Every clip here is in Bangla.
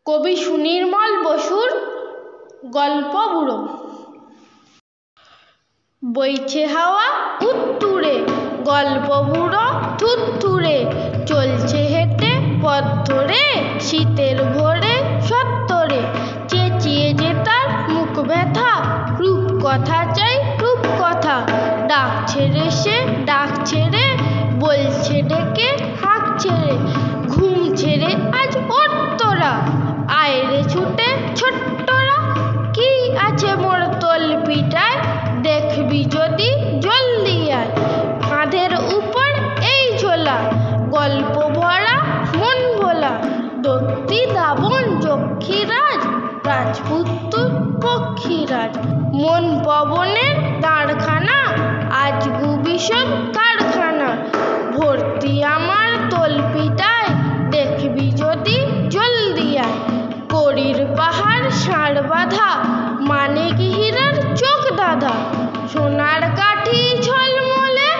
কবি সুনির্মল বসুর গল্প বুড়ো। বইছে হাওয়া উত্তুরে, গল্প বুড়ো থুরথুরে, চলছে হেঁটে পথ ধরে, শীতের ভোরে সত্তরে, চেঁচিয়ে যে তার মুখ ব্যথা, রূপকথা চাই রূপকথা, ডাক ছেড়ে সে ডাক ছেড়ে, বলছে ডেকে হাঁক ছেড়ে, ঘুম ছেড়ে আজ ওঠ তোরা, আয় রে ছুটে ছোট্টরা, কি আছে মোর তলপিটায়, দেখবি যদি জলদি আয়, কাঁধের উপর এই ঝোলা, গল্প ভরা মন ভোলা, দত্তি দাবন যক্ষীরাজ, রাজপুত্র পক্ষীরাজ, মন পবনের দাঁড়খানা, আজ গুবিসব কারখানা, ভর্তি আমার তলপিটায়, দেখবি যদি জলদি আয়, করির পাহাড় ষাঁড় বাঁধা, মানিক হীরার চোখ দাদা, সোনার কাঠি ঝলমলে,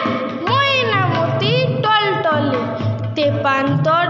ময়নামতি টলটলে, তেপান্তর